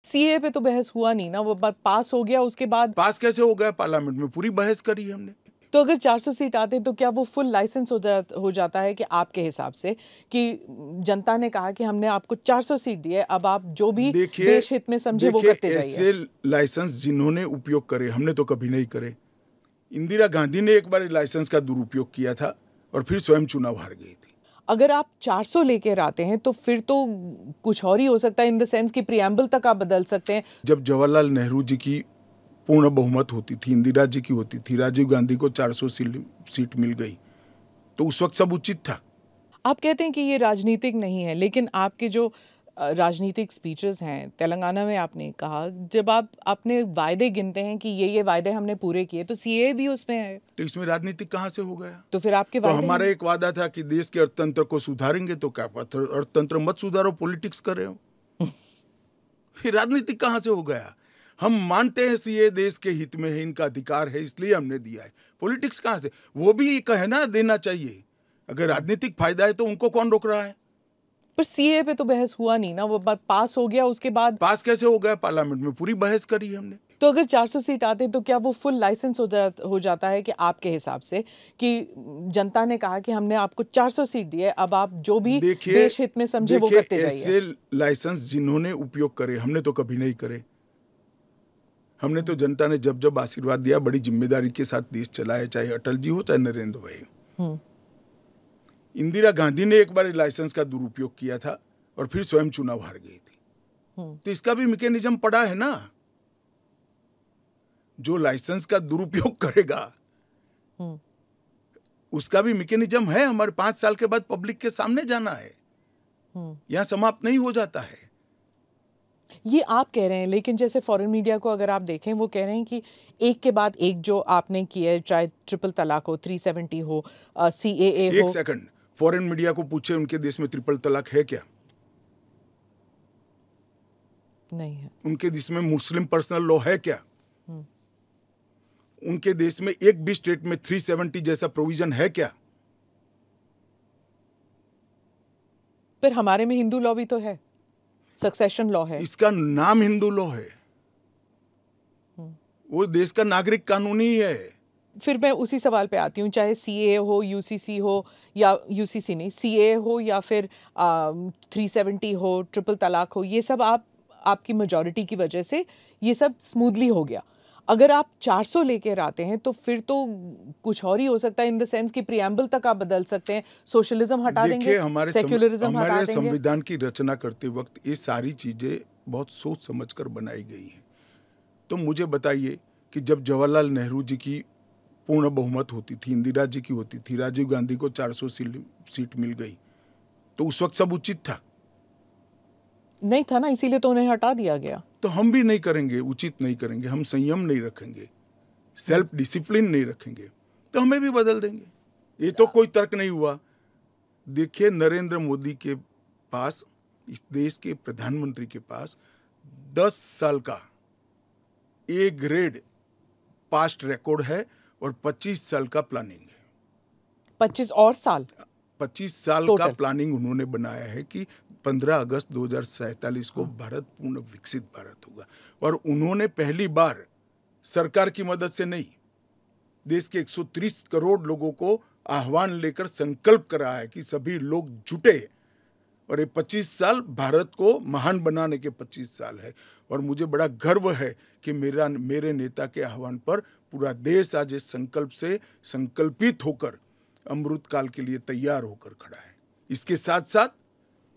CA पे तो बहस हुआ नहीं ना, वो बात पास हो गया, उसके बाद पास कैसे हो गया? पार्लियामेंट में पूरी बहस करी हमने। तो अगर 400 सीट आते तो क्या वो फुल लाइसेंस हो जाता है कि आपके हिसाब से कि जनता ने कहा कि हमने आपको 400 सीट दी है, अब आप जो भी देश हित में समझे वो करते जाइए। ऐसे लाइसेंस जिन्होंने उपयोग करे, हमने तो कभी नहीं करे। इंदिरा गांधी ने एक बार लाइसेंस का दुरुपयोग किया था और फिर स्वयं चुनाव हार गई थी। अगर आप 400 लेकर आते हैं तो फिर तो कुछ और ही हो सकता है, इन द सेंस कि प्रियम्बल तक आप बदल सकते हैं। जब जवाहरलाल नेहरू जी की पूर्ण बहुमत होती थी, इंदिरा जी की होती थी, राजीव गांधी को 400 सीट मिल गई, तो उस वक्त सब उचित था। आप कहते हैं कि ये राजनीतिक नहीं है, लेकिन आपके जो राजनीतिक स्पीचेस हैं, तेलंगाना में आपने कहा, जब आप अपने वायदे गिनते हैं कि ये वायदे हमने पूरे किए, तो सीए भी उसमें है, तो इसमें राजनीतिक कहाँ से हो गया? तो फिर आपके तो हमारा एक वादा था कि देश के अर्थतंत्र को सुधारेंगे, तो क्या अर्थतंत्र मत सुधारो, पॉलिटिक्स कर रहे हो। फिर राजनीतिक कहाँ से हो गया? हम मानते हैं सीए देश के हित में है, इनका अधिकार है, इसलिए हमने दिया है। पॉलिटिक्स कहाँ से? वो भी कहना देना चाहिए। अगर राजनीतिक फायदा है तो उनको कौन रोक रहा है? पर सीए पे तो बहस हुआ नहीं ना, वो बात पास हो गया, उसके बाद पास कैसे हो गया? पार्लियामेंट में पूरी बहस करी हमने। तो अगर 400 सीट आते तो क्या वो फुल लाइसेंस हो जाता है कि आपके हिसाब से कि जनता ने कहा कि हमने आपको 400 सीट दी है, अब आप जो भी देश हित में समझे वो करते जाइए। ऐसे लाइसेंस जिन्होंने उपयोग करे, हमने तो कभी नहीं करे। हमने तो जनता ने जब जब आशीर्वाद दिया, बड़ी जिम्मेदारी के साथ देश चलाया, चाहे अटल जी हो चाहे नरेंद्र भाई। इंदिरा गांधी ने एक बार लाइसेंस का दुरुपयोग किया था और फिर स्वयं चुनाव हार गई थी। तो इसका भी मैकेनिज्म पड़ा है ना। जो लाइसेंस का दुरुपयोग करेगा उसका भी मैकेनिज्म है। हमारे 5 साल के बाद पब्लिक के सामने जाना है, यहां समाप्त नहीं हो जाता है। ये आप कह रहे हैं, लेकिन जैसे फॉरेन मीडिया को अगर आप देखें, वो कह रहे हैं कि एक के बाद एक जो आपने किया है, चाहे ट्रिपल तलाक हो, 370 हो, सीएए हो। एक सेकंड, फॉरेन मीडिया को पूछे उनके देश में ट्रिपल तलाक है क्या? नहीं है। उनके देश में मुस्लिम पर्सनल लॉ है क्या? उनके देश में एक भी स्टेट में 370 जैसा प्रोविजन है क्या? पर हमारे में हिंदू लॉ भी तो है, सक्सेशन लॉ है। इसका नाम हिंदू लॉ है, वो देश का नागरिक कानून ही है। फिर मैं उसी सवाल पे आती हूँ, चाहे सीए हो, यूसीसी हो, या यूसीसी नहीं, सीए हो, या फिर 370 हो, ट्रिपल तलाक हो, ये सब आपकी मेजॉरिटी की वजह से ये सब स्मूथली हो गया। अगर आप 400 लेकर आते हैं तो फिर तो कुछ और ही हो सकता है, इन द सेंस कि प्रियम्बल तक आप बदल सकते हैं, सोशलिज्म हटा देंगे, सेक्युलरिज्म हटा देंगे। हमारे संविधान की रचना करते वक्त ये सारी चीजें बहुत सोच समझकर बनाई गई हैं। तो मुझे बताइए कि जब जवाहरलाल नेहरू जी की पूर्ण बहुमत होती थी, इंदिरा जी की होती थी, राजीव गांधी को 400 सीट मिल गई, तो उस वक्त सब उचित था? नहीं था ना, इसीलिए तो उन्हें हटा दिया गया। तो हम भी नहीं करेंगे, उचित नहीं करेंगे, हम संयम नहीं रखेंगे, सेल्फ डिसिप्लिन नहीं रखेंगे, तो हमें भी बदल देंगे। ये तो कोई तर्क नहीं हुआ। देखिए, नरेंद्र मोदी के पास, इस देश के प्रधानमंत्री के पास 10 साल का ए ग्रेड पास्ट रिकॉर्ड है और 25 साल का प्लानिंग है। 25 और साल 25 साल का प्लानिंग उन्होंने बनाया है कि 15 अगस्त 2047 को भारत पूर्ण विकसित भारत होगा। और उन्होंने पहली बार सरकार की मदद से नहीं, देश के 130 करोड़ लोगों को आह्वान लेकर संकल्प करा है कि सभी लोग जुटे, और ये 25 साल भारत को महान बनाने के 25 साल है। और मुझे बड़ा गर्व है कि मेरे नेता के आह्वान पर पूरा देश आज इस संकल्प से संकल्पित होकर अमृत काल के लिए तैयार होकर खड़ा है। इसके साथ साथ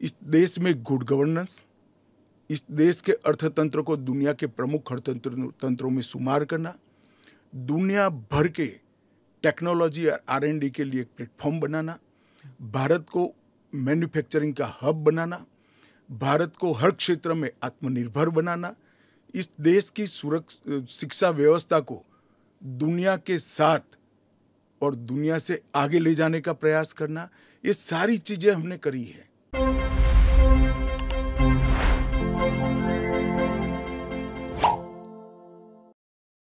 इस देश में गुड गवर्नेंस, इस देश के अर्थतंत्र को दुनिया के प्रमुख अर्थतंत्रों में शुमार करना, दुनिया भर के टेक्नोलॉजी और R&D के लिए एक प्लेटफॉर्म बनाना, भारत को मैन्युफैक्चरिंग का हब बनाना, भारत को हर क्षेत्र में आत्मनिर्भर बनाना, इस देश की शिक्षा व्यवस्था को दुनिया के साथ और दुनिया से आगे ले जाने का प्रयास करना, ये सारी चीजें हमने करी है।